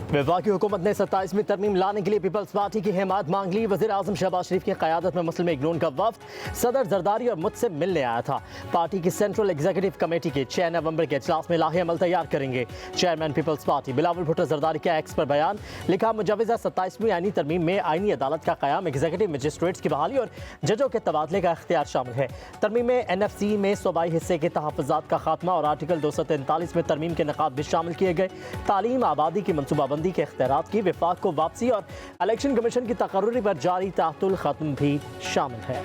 वफाकी हुकूमत ने 27वीं तरमीम लाने के लिए पीपल्स पार्टी की हिमायत मांग ली। वज़ीर आज़म शहबाज शरीफ की क़यादत में मुस्लिम लीग नून का वफ़द सदर जरदारी और मुझसे मिलने आया था। पार्टी की सेंट्रल एग्जीक्यूटिव कमेटी के 6 नवंबर के इजलास में लाहे अमल तैयार करेंगे। Chairman people's party Bilawal Bhutto Zardari का एक्स पर बयान लिखा, मुजवज़ा 27वीं आईनी तरमीम में आईनी अदालत का क़याम, एग्जीक्यूटिव मजिस्ट्रेट्स की बहाली और जजों के तबादले का इख्तियार शामिल है। तरमीम में NFC में सूबाई हिस्से के तहफ़्फ़ुज़ात का खात्मा और आर्टिकल 243 में तरमीम के निकात भी शामिल किए गए। तालीम आबादी की मनसूबाबंदी के इख्तियारात की वफाक को वापसी और इलेक्शन कमीशन की तकर्रुरी पर जारी तातुल खत्म भी शामिल है।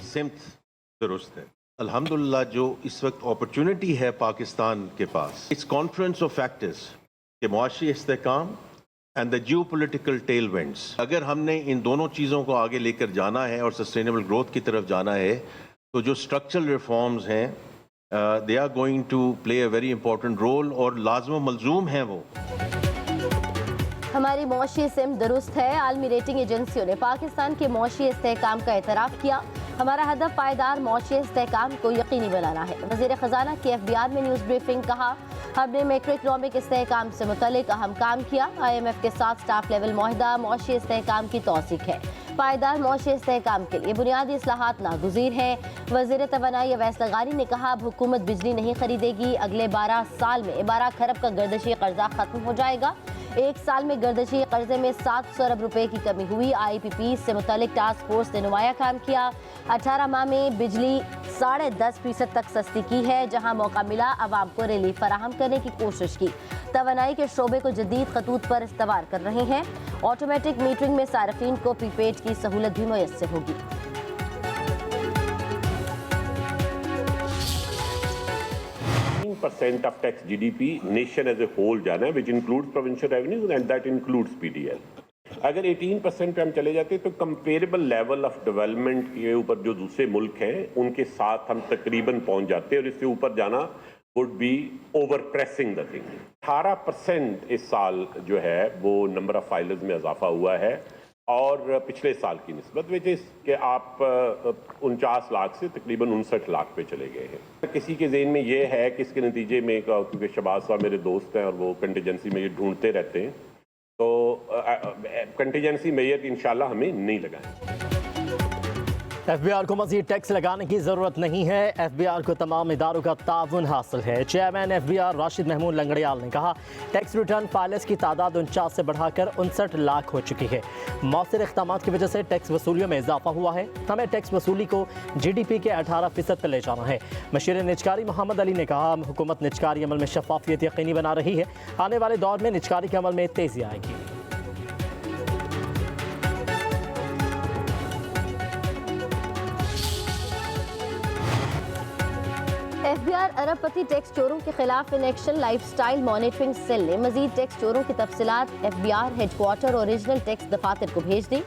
सिमत दुरुस्त है। अल्हम्दुलिल्लाह जो इस वक्त अपॉर्चुनिटी है पाकिस्तान के पास, इट्स कॉन्फ्रेंस ऑफ फैक्टर्स के मुआशी इस्तेहकाम and the geo political tailwinds, अगर हमने इन दोनों चीज़ों को आगे लेकर जाना है और सस्टेनेबल ग्रोथ की तरफ जाना है तो जो स्ट्रक्चरल रिफॉर्म्स हैं they are going to play a very important role और लाज़िम मलजूम हैं वो। हमारी मौशी सिम दुरुस्त है। आलमी रेटिंग एजेंसियों ने पाकिस्तान के मौशी इस्तेहकाम का एतराफ़ किया। हमारा हदफ पायदार मौशी इस्तेहकाम को यकीनी बनाना है। वज़ीर ख़जाना की FBR में न्यूज़ ब्रीफिंग, कहा हमने मैक्रो इकनॉमिक इस्तेहकाम से मुतल्लिक अहम काम किया। IMF के साथ स्टाफ लेवल मुआहदा मौशी इस्तेहकाम की तौसीक है। पायदार मौशी इस्तेहकाम के लिए बुनियादी इस्लाहात नागुज़ीर हैं। वज़ीर तवानाई अवैस लगारी ने कहा, अब हुकूमत बिजली नहीं खरीदेगी। अगले 12 साल में 12 खरब का गर्दशी कर्जा खत्म हो जाएगा। एक साल में गर्दशी कर्जे में 700 अरब रुपए की कमी हुई। IPP से मुतल्लिक टास्क फोर्स ने नुमाया काम किया। 18 माह में बिजली 10.5% तक सस्ती की है। जहां मौका मिला आवाम को रिलीफ फराहम करने की कोशिश की। तवानाई के शोबे को जदीद खतूत पर इस्तेमाल कर रहे हैं। ऑटोमेटिक मीटरिंग में सार्फिन को प्रीपेड की सहूलत भी मुयस्सर होगी। % of tax GDP nation as a whole जाना है, which includes provincial revenues and that includes PDL। अगर 18% पे हम चले जाते तो कंपेरेबल लेवल ऑफ डेवलपमेंट के ऊपर जो दूसरे मुल्क हैं उनके साथ हम तकरीबन पहुंच जाते और इससे ऊपर जाना would be over pressing the thing. 18% इस साल जो है वो नंबर ऑफ फाइलर्स में इजाफा हुआ है और पिछले साल की निस्बत विच इस के आप 49 लाख से तकरीबन 59 लाख पे चले गए हैं। किसी के ज़हन में ये है कि इसके नतीजे में, क्योंकि शहबाज साहब मेरे दोस्त हैं और वो कंटीजेंसी मेजर ढूंढते रहते हैं, तो कंटीजेंसी मेजर इंशाल्लाह हमें नहीं लगाएं। FBR को मज़ीद टैक्स लगाने की ज़रूरत नहीं है। FBR को तमाम इदारों का ताउन हासिल है। चेयरमैन FBR राशिद महमूद लंगड़ियाल ने कहा, टैक्स रिटर्न फाइलर्स की तादाद 49 से बढ़ाकर 59 लाख हो चुकी है। मौसर इक़दाम की वजह से टैक्स वसूलियों में इजाफा हुआ है। हमें टैक्स वसूली को GDP के 18% पर ले जाना है। मशीर निजकारी मोहम्मद अली ने कहा, हुकूमत निजकारी अमल में शफाफियत यकीनी बना रही है। आने वाले दौर में निजकारी के अमल में तेज़ी आएगी। FBR अरबपति टैक्स चोरों के खिलाफ इन एक्शन लाइफस्टाइल मॉनिटरिंग सेल ने मजीद टैक्स चोरों की तफसीलात FBR हेडक्वार्टर और रीजनल टैक्स दफातर को भेज दी।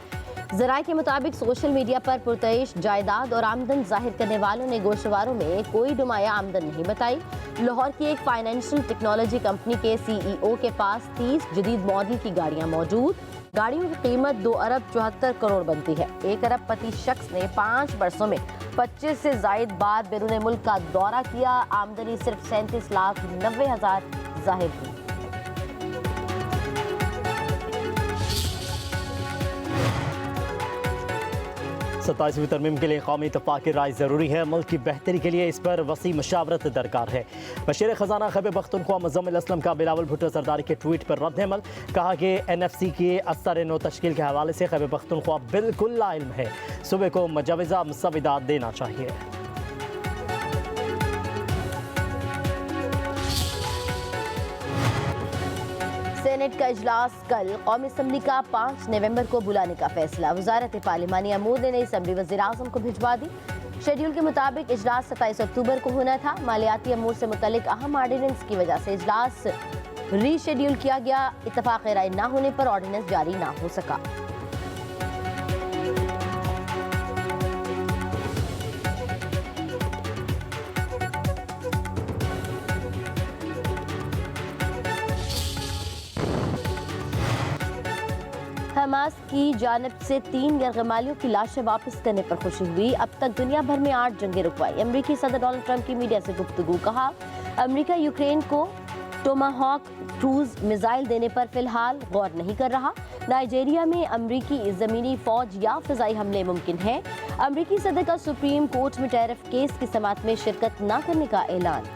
ज़राए के मुताबिक सोशल मीडिया पर पुरतइश जायदाद और आमदन जाहिर करने वालों ने गोशवारों में कोई नुमाया आमदन नहीं बताई। लाहौर की एक फाइनेंशियल टेक्नोलॉजी कंपनी के CEO के पास 30 जदीद मॉडल की गाड़ियाँ मौजूद। गाड़ियों की कीमत 2 अरब 74 करोड़ बनती है। एक अरबपति शख्स ने 5 वर्षों में 25 से जायद बार बैरून मुल्क का दौरा किया। आमदनी सिर्फ 37,90,000 जाहिर हुई। 27वीं तरमीम के लिए कौमी इत्तेफाक की राय ज़रूरी है। मुल्क की बेहतरी के लिए इस पर वसी मशावरत दरकार है। वज़ीर ख़जाना खैबर पख्तूनख्वा मुज़म्मिल असलम का बिलावल भुट्टो ज़रदारी के ट्वीट पर रद्द अमल, कहा कि NFC के असर नो तश्कील के हवाले से खैबर पख्तूनख्वा बिल्कुल लाइल्म है। सूबे को मुजवज़ा मुसविदात देना चाहिए। सेनेट का इजलास कल, कौमी असम्बली का 5 नवंबर को बुलाने का फैसला। वजारत पार्लिमानी अमूर ने नई असम्बली वज़ीर आज़म को भिजवा दी। शेड्यूल के मुताबिक इजलास 27 अक्टूबर को होना था। मालियाती अमूर से मुतल्लिक अहम ऑर्डिनेंस की वजह से इजलास रीशेड्यूल किया गया। इत्तफाक राय न होने पर ऑर्डिनेंस जारी ना हो सका। हमास की जानिब से 3 यरगमालियों की लाशें वापस करने पर खुशी हुई। अब तक दुनिया भर में 8 जंगें रुकवाई। अमरीकी सदर डोनाल्ड ट्रंप की मीडिया से गुफ्तगू। कहा, अमरीका यूक्रेन को टोमाहॉक क्रूज मिसाइल देने पर फिलहाल गौर नहीं कर रहा। नाइजीरिया में अमरीकी ज़मीनी फौज या फिजाई हमले मुमकिन हैं। अमरीकी सदर का सुप्रीम कोर्ट में टैरिफ केस की समाअत में शिरकत न करने का ऐलान।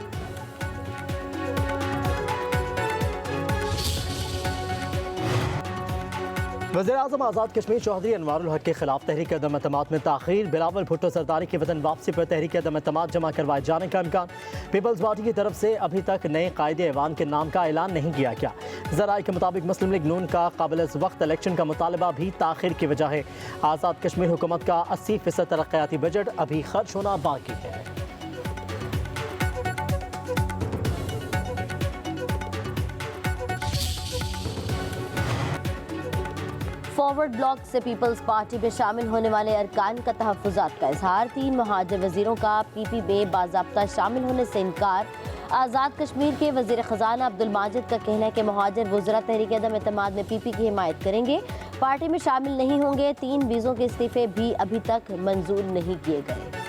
वज़ीर-ए-आज़म आज़ाद कश्मीर चौधरी अनवारुल हक के खिलाफ तहरीक अदम एतमाद में ताख़ीर। बिलावल भुट्टो सरदारी की वतन वापसी पर तहरीक अदम एतमाद जमा करवाए जाने का इम्कान। पीपल्स पार्टी की तरफ से अभी तक नए कायदे ऐवान के नाम का ऐलान नहीं किया गया। ज़राए के मुताबिक मुस्लिम लीग नून का काबिल वक्त इलेक्शन का मुतालबा भी ताख़ीर की वजह है। आज़ाद कश्मीर हुकूमत का 80% तरक्याती बजट अभी खर्च होना बाकी है। फॉरवर्ड ब्लॉक से पीपल्स पार्टी में शामिल होने वाले अरकान का तहफ़्फ़ुज़ात का इजहार। 3 महाजिर वज़ीरों का पीपी में बाज़ाब्ता शामिल होने से इनकार। आज़ाद कश्मीर के वज़ीर ख़जाना अब्दुल माजिद का कहना है कि महाजिर वज़रा तहरीक अदम एतमाद में पीपी की हिमायत करेंगे, पार्टी में शामिल नहीं होंगे। 3 वीज़ों के इस्तीफ़े भी अभी तक मंजूर नहीं किए गए।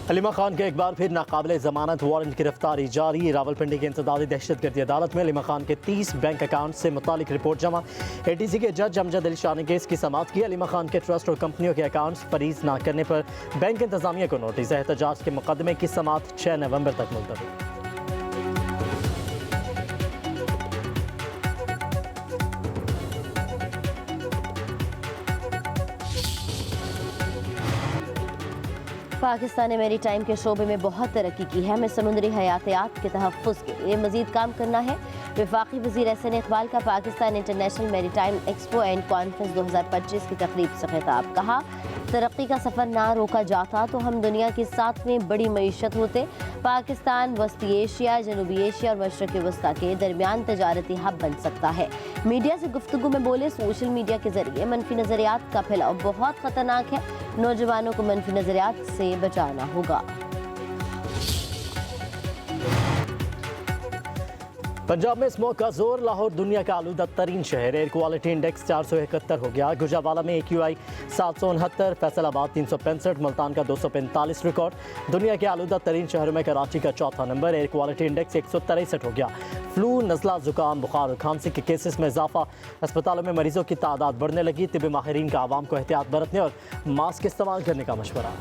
अलीमा खान के एक बार फिर नाकाबिले ज़मानत वारंट गिरफ्तारी जारी। रावलपिंडी की इंसदादी दहशतगर्दी अदालत में अलीमा खान के 30 बैंक अकाउंट से मुतालिक रिपोर्ट जमा। ATC के जज अमजद अली शाह ने केस की समाअत की। अलीमा खान के ट्रस्ट और कंपनियों के अकाउंट्स फरीज न करने पर बैंक इंतजामिया को नोटिस। एहतजाज के मुकदमे की समाअत 6 नवंबर तक मुलतवी। पाकिस्तान ने मेरी टाइम के शोबे में बहुत तरक्की की है। हमें समुद्री हयातियात के तहफ़्फ़ुज़ के लिए मज़ीद काम करना है। वफाकी वज़ीर एहसन इक़बाल का पाकिस्तान इंटरनेशनल मेरी टाइम एक्सपो एंड कॉन्फ्रेंस 2025 की तकरीब से खिताब। कहा, तरक्की का सफ़र ना रोका जाता तो हम दुनिया की 7वीं बड़ी मईशत होते। पाकिस्तान वस्ती एशिया, जनूबी एशिया और मशरक़ वस्ता के दरमियान तजारती हब बन सकता है। मीडिया से गुफ्तगू में बोले, सोशल मीडिया के ज़रिए मनफी नज़रियात का फैलाव बहुत ख़तरनाक है। नौजवानों को मनफी नज़रियात से बचाना होगा। पंजाब में स्मोक का जोर। लाहौर दुनिया का आलूदा तरीन शहर। एयर क्वालिटी इंडेक्स 471 हो गया। गुजरावाला में AQI 769, फैसलाबाद 365, मुल्तान का 245 रिकॉर्ड। दुनिया के आलूदा तरीन शहरों में कराची का चौथा नंबर। एयर क्वालिटी इंडेक्स 163 हो गया। फ्लू, नज़ला, जुकाम, बुखार और खांसी के केसेस में इजाफा। अस्पतालों में मरीजों की तादाद बढ़ने लगी। तिब्बी माहिरीन का आवाम को एहतियात बरतने और मास्क इस्तेमाल करने का मशवरा।